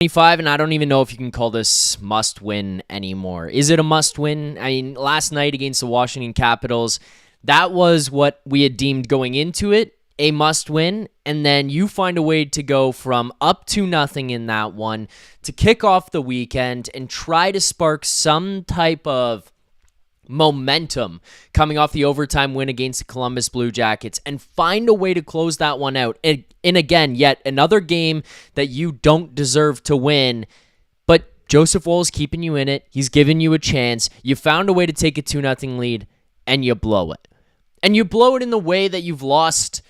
25, and I don't even know if you can call this must-win anymore. Is it a must-win? I mean, last night against the Washington Capitals, that was what we had deemed going into it, a must-win, and then you find a way to go from up to nothing in that one to kick off the weekend and try to spark some type of momentum coming off the overtime win against the Columbus Blue Jackets and find a way to close that one out. And again, yet another game that you don't deserve to win, but Joseph Woll's keeping you in it. He's giving you a chance. You found a way to take a 2-0 lead, and you blow it. And you blow it in the way that you've lost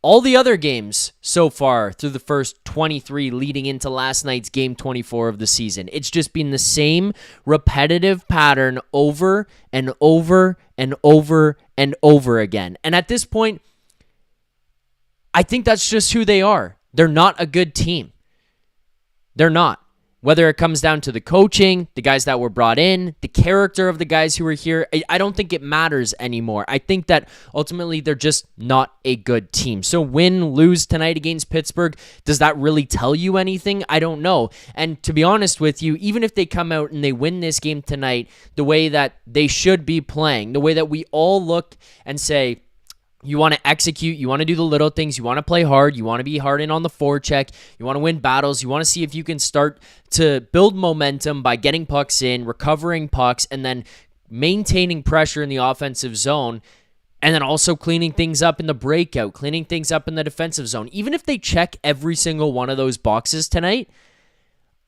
all the other games so far through the first 23 leading into last night's game 24 of the season. It's just been the same repetitive pattern over and over and over and over again. And at this point, I think that's just who they are. They're not a good team. They're not. Whether it comes down to the coaching, the guys that were brought in, the character of the guys who were here, I don't think it matters anymore. I think that ultimately they're just not a good team. So win, lose tonight against Pittsburgh, does that really tell you anything? I don't know. And to be honest with you, even if they come out and they win this game tonight the way that they should be playing, the way that we all look and say, you want to execute, you want to do the little things, you want to play hard, you want to be hard in on the forecheck, you want to win battles, you want to see if you can start to build momentum by getting pucks in, recovering pucks, and then maintaining pressure in the offensive zone, and then also cleaning things up in the breakout, cleaning things up in the defensive zone. Even if they check every single one of those boxes tonight,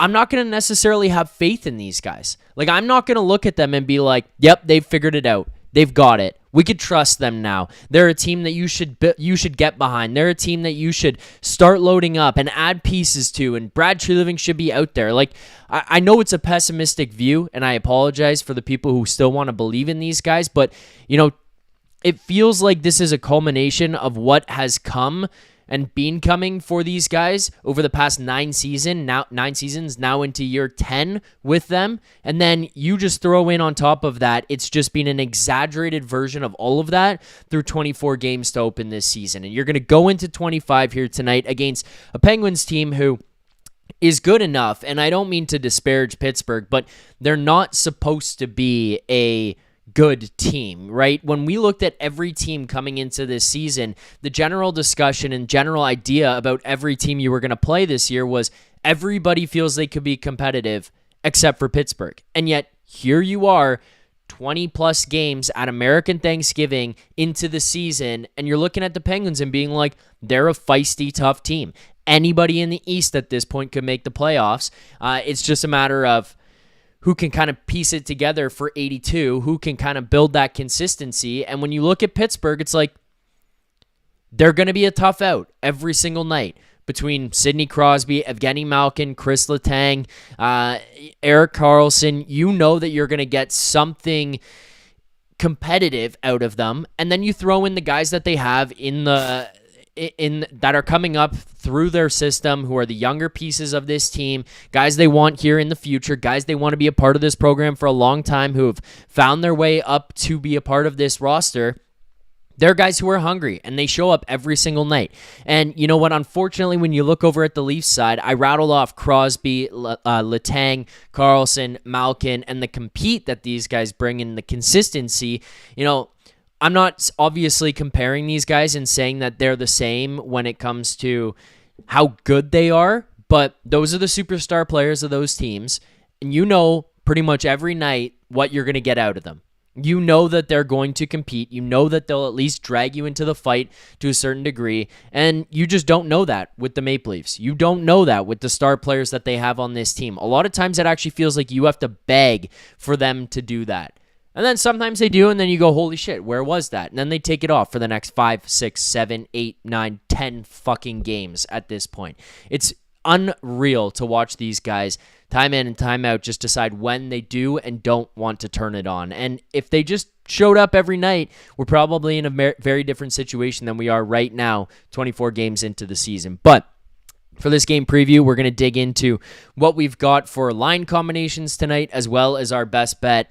I'm not going to necessarily have faith in these guys. Like, I'm not going to look at them and be like, yep, they've figured it out. They've got it. We could trust them now. They're a team that you should get behind. They're a team that you should start loading up and add pieces to, and Brad Treliving should be out there. Like, I know it's a pessimistic view, and I apologize for the people who still want to believe in these guys, but, you know, it feels like this is a culmination of what has come and been coming for these guys over the past 9 seasons, now into year 10 with them. And then you just throw in on top of that, it's just been an exaggerated version of all of that through 24 games to open this season. And you're going to go into 25 here tonight against a Penguins team who is good enough. And I don't mean to disparage Pittsburgh, but they're not supposed to be a good team, right? When we looked at every team coming into this season, the general discussion and general idea about every team you were going to play this year was everybody feels they could be competitive except for Pittsburgh. And yet here you are 20 plus games at American Thanksgiving into the season, and you're looking at the Penguins and being like, they're a feisty, tough team. Anybody in the East at this point could make the playoffs. It's just a matter of who can kind of piece it together for 82, who can kind of build that consistency. And when you look at Pittsburgh, it's like they're going to be a tough out every single night between Sidney Crosby, Evgeny Malkin, Chris Letang, Erik Karlsson. You know that you're going to get something competitive out of them. And then you throw in the guys that they have that are coming up through their system, who are the younger pieces of this team, guys they want here in the future, guys they want to be a part of this program for a long time, who have found their way up to be a part of this roster. They're guys who are hungry, and they show up every single night. And you know what? Unfortunately, when you look over at the Leafs side, I rattled off Crosby, Letang, Karlsson, Malkin, and the compete that these guys bring in, the consistency. You know, I'm not obviously comparing these guys and saying that they're the same when it comes to how good they are, but those are the superstar players of those teams, and you know pretty much every night what you're going to get out of them. You know that they're going to compete. You know that they'll at least drag you into the fight to a certain degree, and you just don't know that with the Maple Leafs. You don't know that with the star players that they have on this team. A lot of times it actually feels like you have to beg for them to do that. And then sometimes they do, and then you go, holy shit, where was that? And then they take it off for the next 5, 6, 7, 8, 9, 10 fucking games at this point. It's unreal to watch these guys time in and time out just decide when they do and don't want to turn it on. And if they just showed up every night, we're probably in a very different situation than we are right now, 24 games into the season. But for this game preview, we're going to dig into what we've got for line combinations tonight, as well as our best bet.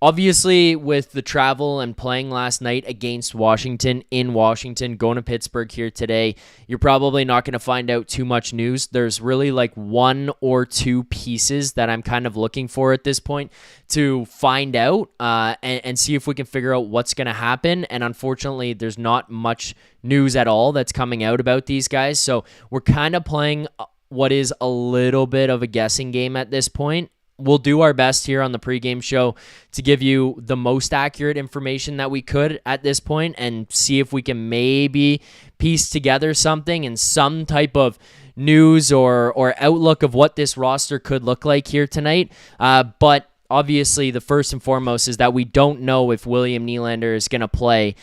Obviously, with the travel and playing last night against Washington in Washington, going to Pittsburgh here today, you're probably not going to find out too much news. There's really like one or two pieces that I'm kind of looking for at this point to find out and see if we can figure out what's going to happen. And unfortunately, there's not much news at all that's coming out about these guys. So we're kind of playing what is a little bit of a guessing game at this point. We'll do our best here on the pregame show to give you the most accurate information that we could at this point and see if we can maybe piece together something and some type of news or outlook of what this roster could look like here tonight. But obviously, the first and foremost is that we don't know if William Nylander is going to play.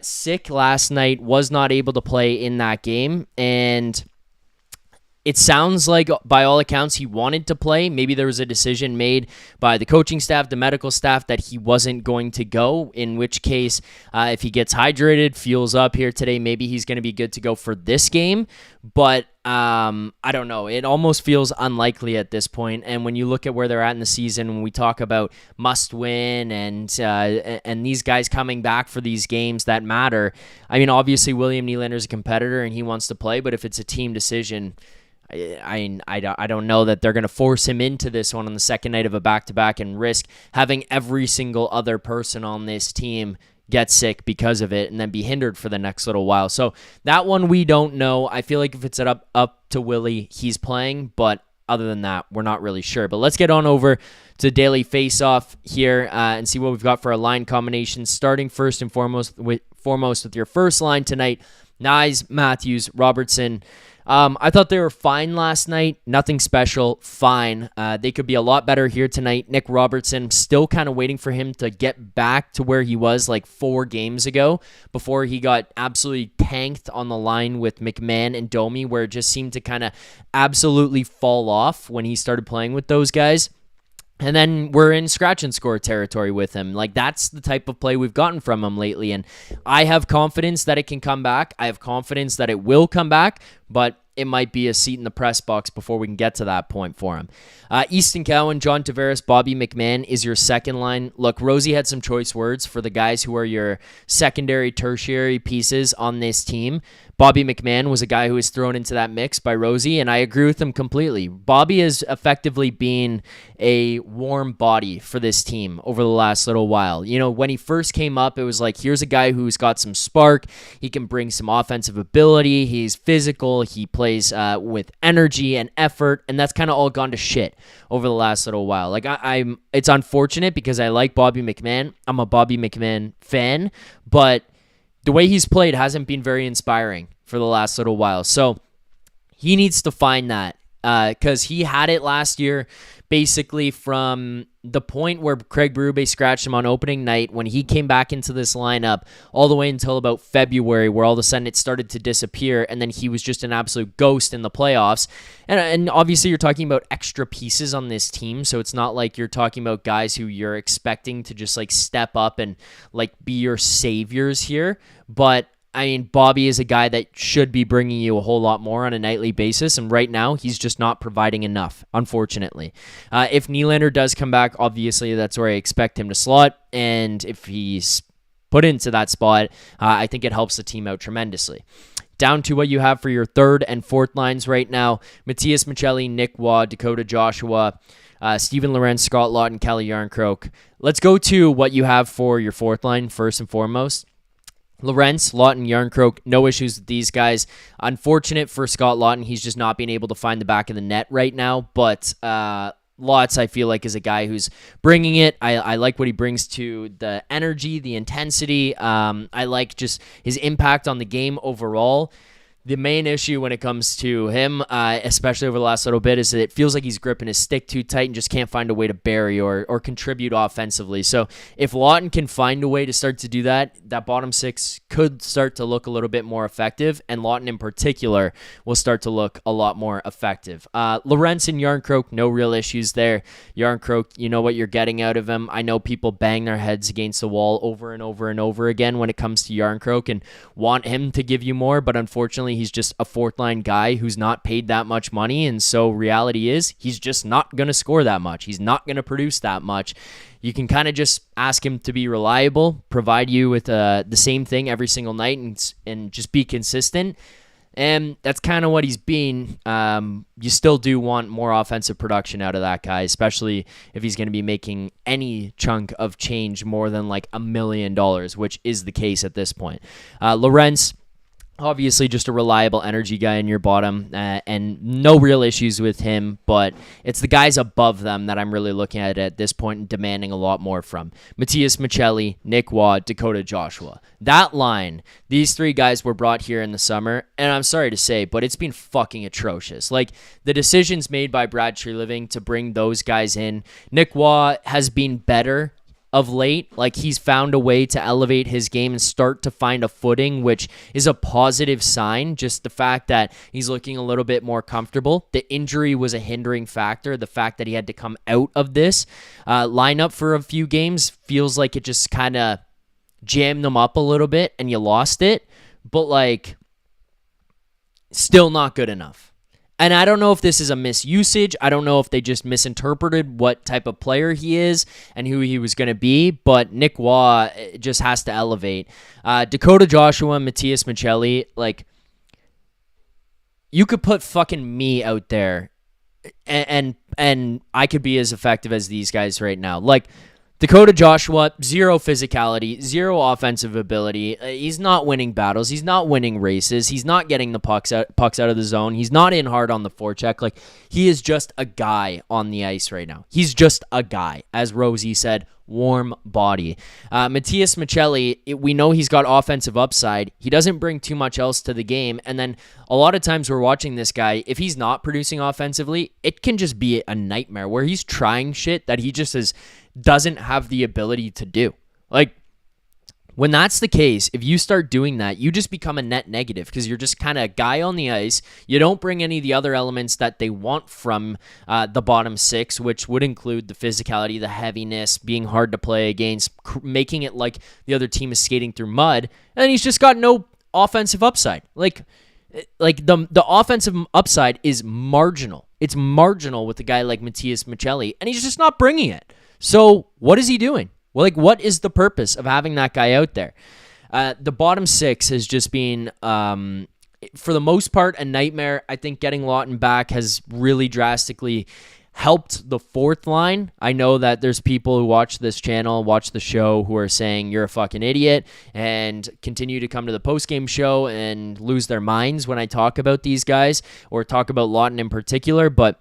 Sick last night, was not able to play in that game, and it sounds like, by all accounts, he wanted to play. Maybe there was a decision made by the coaching staff, the medical staff, that he wasn't going to go, in which case, if he gets hydrated, fuels up here today, maybe he's going to be good to go for this game. But I don't know. It almost feels unlikely at this point. And when you look at where they're at in the season, when we talk about must win and these guys coming back for these games that matter, I mean, obviously William Nylander is a competitor and he wants to play, but if it's a team decision, I don't know that they're going to force him into this one on the second night of a back-to-back and risk having every single other person on this team get sick because of it and then be hindered for the next little while. So that one we don't know. I feel like if it's up to Willie, he's playing, but other than that, we're not really sure. But let's get on over to Daily Face-Off here and see what we've got for our line combinations, starting first and foremost with your first line tonight, Knies, Matthews, Robertson. I thought they were fine last night. Nothing special. Fine. They could be a lot better here tonight. Nick Robertson, still kind of waiting for him to get back to where he was like 4 games ago before he got absolutely tanked on the line with McMahon and Domi, where it just seemed to kind of absolutely fall off when he started playing with those guys. And then we're in scratch and score territory with him. Like, that's the type of play we've gotten from him lately. And I have confidence that it can come back. I have confidence that it will come back, but it might be a seat in the press box before we can get to that point for him. Easton, Cowan, John Tavares, Bobby McMahon is your second line. Look, Rosie had some choice words for the guys who are your secondary, tertiary pieces on this team. Bobby McMahon was a guy who was thrown into that mix by Rosie, and I agree with him completely. Bobby has effectively been a warm body for this team over the last little while. You know, when he first came up, it was like, here's a guy who's got some spark. He can bring some offensive ability. He's physical. He plays with energy and effort, and that's kind of all gone to shit over the last little while. Like, it's unfortunate because I like Bobby McMahon. I'm a Bobby McMahon fan, but the way he's played hasn't been very inspiring for the last little while. So he needs to find that because he had it last year, basically from the point where Craig Berube scratched him on opening night when he came back into this lineup all the way until about February, where all of a sudden it started to disappear, and then he was just an absolute ghost in the playoffs. And obviously you're talking about extra pieces on this team, so it's not like you're talking about guys who you're expecting to just like step up and like be your saviors here. But I mean, Bobby is a guy that should be bringing you a whole lot more on a nightly basis, and right now, he's just not providing enough, unfortunately. If Nylander does come back, obviously, that's where I expect him to slot, and if he's put into that spot, I think it helps the team out tremendously. Down to what you have for your third and fourth lines right now, Matias Maccelli, Nick Waugh, Dakota Joshua, Steven Lorenz, Scott Laughton, Calle Järnkrok. Let's go to what you have for your fourth line first and foremost. Lorenz, Laughton, Järnkrok, no issues with these guys. Unfortunate for Scott Laughton, he's just not being able to find the back of the net right now, but Lots, I feel like, is a guy who's bringing it. I like what he brings to the energy, the intensity. I like just his impact on the game overall. The main issue when it comes to him, especially over the last little bit, is that it feels like he's gripping his stick too tight and just can't find a way to bury or contribute offensively. So if Laughton can find a way to start to do that, that bottom six could start to look a little bit more effective, and Laughton in particular will start to look a lot more effective. Lorenz and Järnkrok, no real issues there. Järnkrok, you know what you're getting out of him. I know people bang their heads against the wall over and over and over again when it comes to Järnkrok and want him to give you more, but unfortunately, he's just a fourth line guy who's not paid that much money. And so reality is he's just not going to score that much. He's not going to produce that much. You can kind of just ask him to be reliable, provide you with the same thing every single night, and just be consistent. And that's kind of what he's been. You still do want more offensive production out of that guy, especially if he's going to be making any chunk of change more than like $1 million, which is the case at this point. Lorentz, obviously just a reliable energy guy in your bottom, and no real issues with him, but it's the guys above them that I'm really looking at this point and demanding a lot more from. Matias Maccelli, Nick Waugh, Dakota Joshua. That line, these three guys were brought here in the summer, and I'm sorry to say, but it's been fucking atrocious. Like, the decisions made by Brad Treliving to bring those guys in, Nick Waugh has been better of late. Like, he's found a way to elevate his game and start to find a footing, which is a positive sign. Just the fact that he's looking a little bit more comfortable. The injury was a hindering factor. The fact that he had to come out of this lineup for a few games feels like it just kind of jammed them up a little bit and you lost it. But, like, still not good enough. And I don't know if this is a misusage. I don't know if they just misinterpreted what type of player he is and who he was going to be, but Nick Waugh just has to elevate. Dakota Joshua and Matias Maccelli, like, you could put fucking me out there and I could be as effective as these guys right now. Like, Dakota Joshua, zero physicality, zero offensive ability. He's not winning battles. He's not winning races. He's not getting the pucks out of the zone. He's not in hard on the forecheck. Like, he is just a guy on the ice right now. He's just a guy. As Rosie said, warm body. Matias Maccelli, we know he's got offensive upside. He doesn't bring too much else to the game. And then a lot of times we're watching this guy, if he's not producing offensively, it can just be a nightmare where he's trying shit that he just doesn't have the ability to do. Like, when that's the case, if you start doing that, you just become a net negative because you're just kind of a guy on the ice. You don't bring any of the other elements that they want from the bottom six, which would include the physicality, the heaviness, being hard to play against, making it like the other team is skating through mud, and he's just got no offensive upside. Like the offensive upside is marginal. It's marginal with a guy like Matias Maccelli, and he's just not bringing it. So what is he doing? Well, like, what is the purpose of having that guy out there? The bottom six has just been, for the most part, a nightmare. I think getting Laughton back has really drastically helped the fourth line. I know that there's people who watch this channel, watch the show, who are saying you're a fucking idiot and continue to come to the postgame show and lose their minds when I talk about these guys or talk about Laughton in particular, but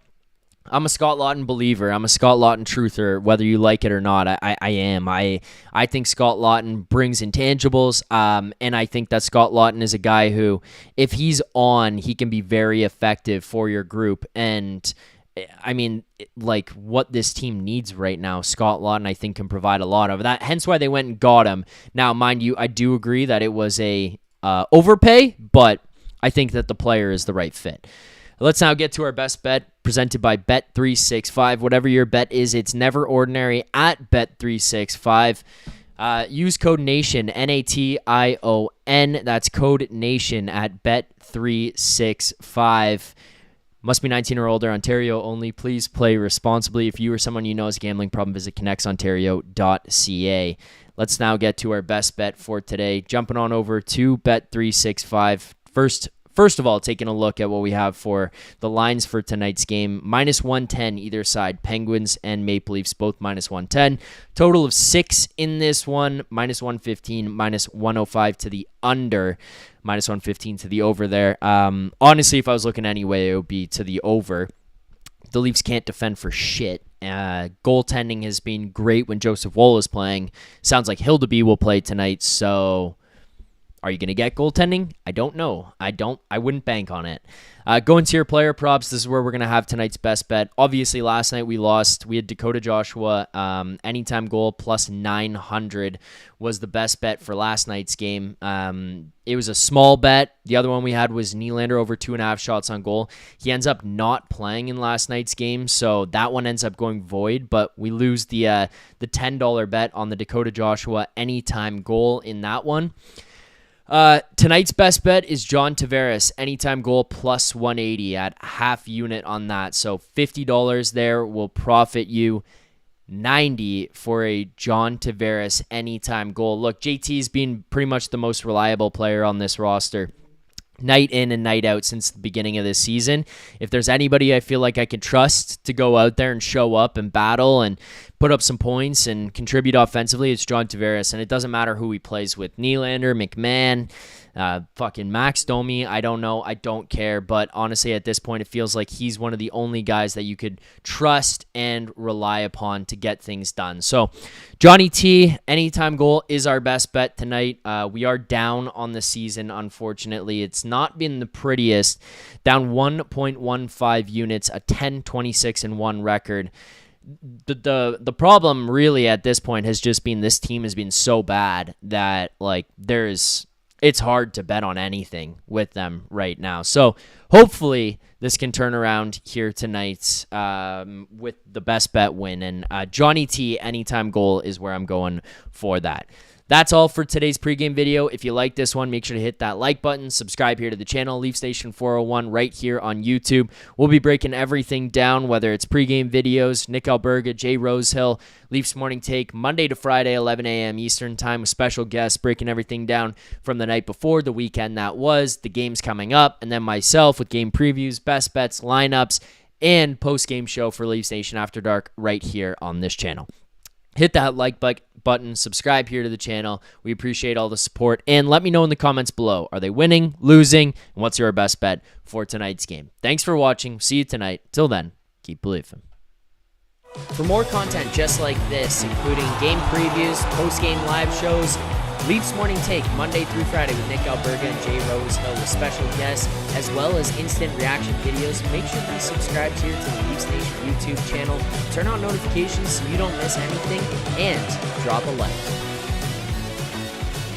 I'm a Scott Laughton believer. I'm a Scott Laughton truther, whether you like it or not. I am. I think Scott Laughton brings intangibles, and I think that Scott Laughton is a guy who, if he's on, he can be very effective for your group. And, I mean, like, what this team needs right now, Scott Laughton, I think, can provide a lot of that. Hence why they went and got him. Now, mind you, I do agree that it was a overpay, but I think that the player is the right fit. Let's now get to our best bet, presented by Bet365. Whatever your bet is, it's never ordinary at Bet365. Use code NATION, NATION. That's code NATION at Bet365. Must be 19 or older, Ontario only. Please play responsibly. If you or someone you know has a gambling problem, visit connectsontario.ca. Let's now get to our best bet for today. Jumping on over to Bet365. First of all, taking a look at what we have for the lines for tonight's game. Minus 110 either side. Penguins and Maple Leafs both minus 110. Total of 6 in this one. Minus 115, minus 105 to the under. Minus 115 to the over there. Honestly, if I was looking anyway, it would be to the over. The Leafs can't defend for shit. Goaltending has been great when Joseph Woll is playing. Sounds like Hildeby will play tonight, so are you going to get goaltending? I don't know. I wouldn't bank on it. Going to your player props, this is where we're going to have tonight's best bet. Obviously, last night we lost. We had Dakota Joshua. Anytime goal plus 900 was the best bet for last night's game. It was a small bet. The other one we had was Nylander over 2.5 shots on goal. He ends up not playing in last night's game, so that one ends up going void, but we lose the $10 bet on the Dakota Joshua anytime goal in that one. Tonight's best bet is John Tavares, anytime goal plus 180 at half unit on that. So $50 there will profit you 90 for a John Tavares anytime goal. Look, JT's been pretty much the most reliable player on this roster, night in and night out since the beginning of this season. If there's anybody I feel like I can trust to go out there and show up and battle and put up some points and contribute offensively, it's John Tavares. And it doesn't matter who he plays with. Nylander, McMahon, fucking Max Domi, I don't know. I don't care. But honestly, at this point, it feels like he's one of the only guys that you could trust and rely upon to get things done. So Johnny T, anytime goal is our best bet tonight. We are down on the season, unfortunately. It's not been the prettiest. Down 1.15 units, a 10-26-1 record. The problem really at this point has just been this team has been so bad that it's hard to bet on anything with them right now. So hopefully this can turn around here tonight with the best bet win. And Johnny T anytime goal is where I'm going for that. That's all for today's pregame video. If you like this one, make sure to hit that like button, subscribe here to the channel, Leaf Station 401 right here on YouTube. We'll be breaking everything down, whether it's pregame videos, Nick Alberga, Jay Rosehill, Leafs Morning Take, Monday to Friday, 11 a.m. Eastern Time with special guests, breaking everything down from the night before, the weekend that was, the games coming up, and then myself with game previews, best bets, lineups, and post-game show for Leaf Station After Dark right here on this channel. Hit that like button, subscribe here to the channel. We appreciate all the support. And let me know in the comments below. Are they winning, losing, and what's your best bet for tonight's game? Thanks for watching. See you tonight. Till then, keep believing. For more content just like this, including game previews, post-game live shows, Leafs Morning Take, Monday through Friday with Nick Alberga and Jay Rosehill with special guests, as well as instant reaction videos, make sure to be subscribed here to the Leaf Station YouTube channel. Turn on notifications so you don't miss anything, and drop a like.